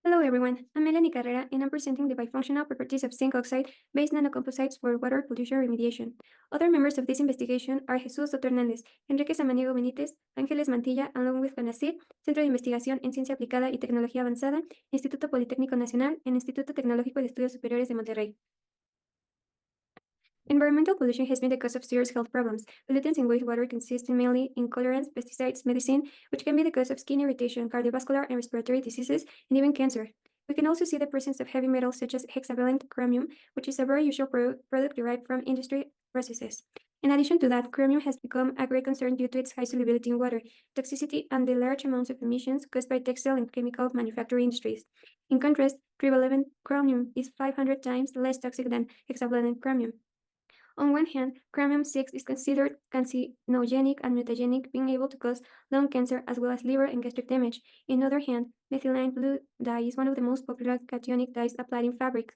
Hello everyone, I'm Melanie Carrera and I'm presenting the bifunctional properties of zinc oxide-based nanocomposites for water pollution remediation. Other members of this investigation are Jesús Soto Hernández, Enrique Samaniego Benítez, Ángeles Mantilla, along with CONACYT, Centro de Investigación en Ciencia Aplicada y Tecnología Avanzada, Instituto Politécnico Nacional y Instituto Tecnológico de Estudios Superiores de Monterrey. Environmental pollution has been the cause of serious health problems. Pollutants in wastewater consist mainly in colorants, pesticides, medicine, which can be the cause of skin irritation, cardiovascular and respiratory diseases, and even cancer. We can also see the presence of heavy metals such as hexavalent chromium, which is a very usual product derived from industry processes. In addition to that, chromium has become a great concern due to its high solubility in water, toxicity, and the large amounts of emissions caused by textile and chemical manufacturing industries. In contrast, trivalent chromium is 500 times less toxic than hexavalent chromium. On one hand, chromium-6 is considered carcinogenic and mutagenic, being able to cause lung cancer as well as liver and gastric damage. On the other hand, methylene blue dye is one of the most popular cationic dyes applied in fabrics,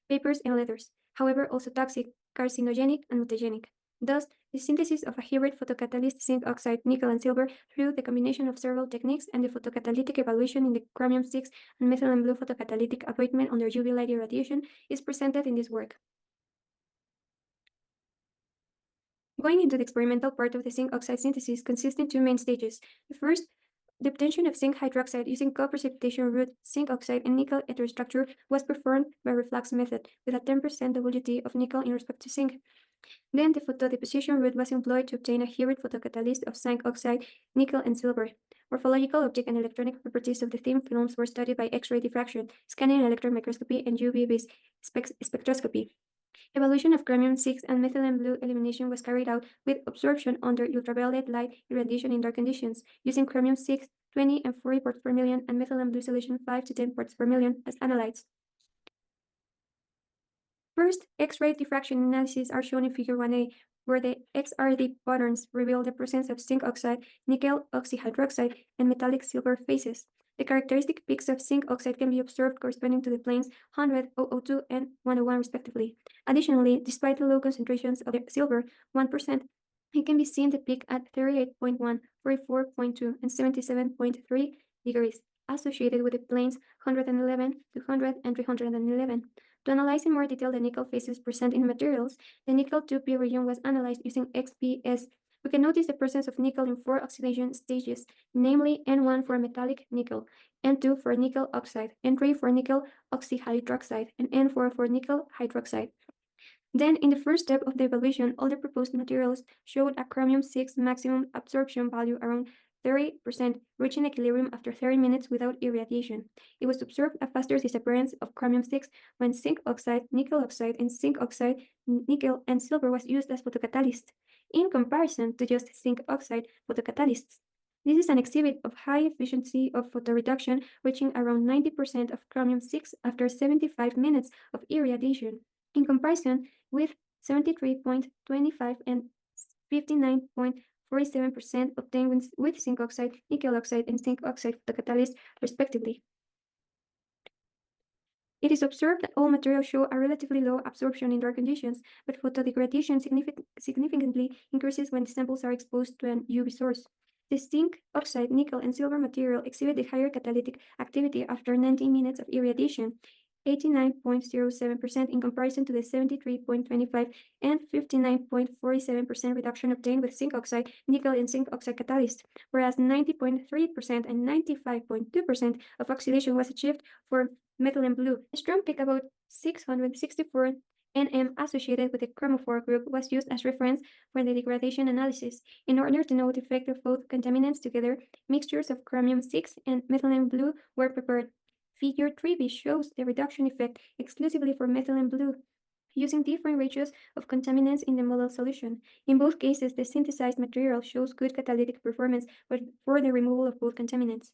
papers, and leathers. However, also toxic, carcinogenic, and mutagenic. Thus, the synthesis of a hybrid photocatalyst zinc oxide, nickel, and silver through the combination of several techniques and the photocatalytic evaluation in the chromium-6 and methylene blue photocatalytic avoidment under UV light irradiation is presented in this work. Going into the experimental part of the zinc oxide synthesis consists in two main stages. The first, the obtention of zinc hydroxide using co-precipitation route, zinc oxide, and nickel heterostructure was performed by reflux method with a 10% WT of nickel in respect to zinc. Then the photodeposition route was employed to obtain a hybrid photocatalyst of zinc oxide, nickel, and silver. Morphological, optic, and electronic properties of the thin films were studied by X-ray diffraction, scanning electron microscopy, and UV-based spectroscopy. Evaluation of chromium-6 and methylene blue elimination was carried out with absorption under ultraviolet light irradiation in dark conditions, using chromium-6 20 and 40 parts per million and methylene blue solution 5 to 10 parts per million as analytes. First, X-ray diffraction analyses are shown in Figure 1a, where the XRD patterns reveal the presence of zinc oxide, nickel oxyhydroxide, and metallic silver phases. The characteristic peaks of zinc oxide can be observed corresponding to the planes 100, 002, and 101 respectively. Additionally, despite the low concentrations of the silver, 1%, it can be seen the peak at 38.1, 44.2, and 77.3 degrees, associated with the planes 111, 200, and 311. To analyze in more detail the nickel phases present in the materials, the nickel 2p region was analyzed using XPS. We can notice the presence of nickel in 4 oxidation stages, namely N1 for metallic nickel, N2 for nickel oxide, N3 for nickel oxyhydroxide, and N4 for nickel hydroxide. Then, in the first step of the evaluation, all the proposed materials showed a chromium-6 maximum absorption value around 30%, reaching equilibrium after 30 minutes without irradiation. It was observed a faster disappearance of chromium-6 when zinc oxide, nickel oxide, and zinc oxide, nickel, and silver was used as photocatalysts, in comparison to just zinc oxide photocatalysts. This is an exhibit of high efficiency of photoreduction, reaching around 90% of chromium-6 after 75 minutes of irradiation, in comparison with 73.25 and 59.47% obtained with zinc oxide, nickel oxide, and zinc oxide photocatalysts, respectively. It is observed that all materials show a relatively low absorption in dark conditions, but photodegradation significantly increases when the samples are exposed to an UV source. The zinc oxide, nickel, and silver material exhibit the higher catalytic activity after 19 minutes of irradiation, 89.07% in comparison to the 73.25 and 59.47% reduction obtained with zinc oxide, nickel, and zinc oxide catalysts, whereas 90.3% and 95.2% of oxidation was achieved for methylene blue. A strong peak about 664 Nm associated with the chromophore group was used as reference for the degradation analysis. In order to know the effect of both contaminants together, mixtures of chromium-6 and methylene blue were prepared. Figure 3b shows the reduction effect exclusively for methylene blue, using different ratios of contaminants in the model solution. In both cases, the synthesized material shows good catalytic performance for the removal of both contaminants.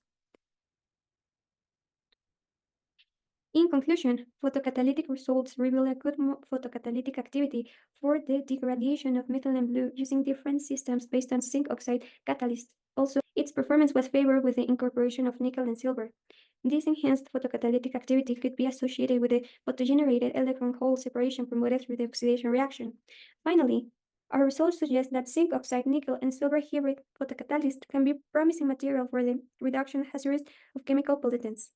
In conclusion, photocatalytic results reveal a good photocatalytic activity for the degradation of methylene blue using different systems based on zinc oxide catalysts. Also, its performance was favored with the incorporation of nickel and silver. This enhanced photocatalytic activity could be associated with the photogenerated electron hole separation promoted through the oxidation reaction. Finally, our results suggest that zinc oxide, nickel, and silver hybrid photocatalysts can be promising material for the reduction hazards of chemical pollutants.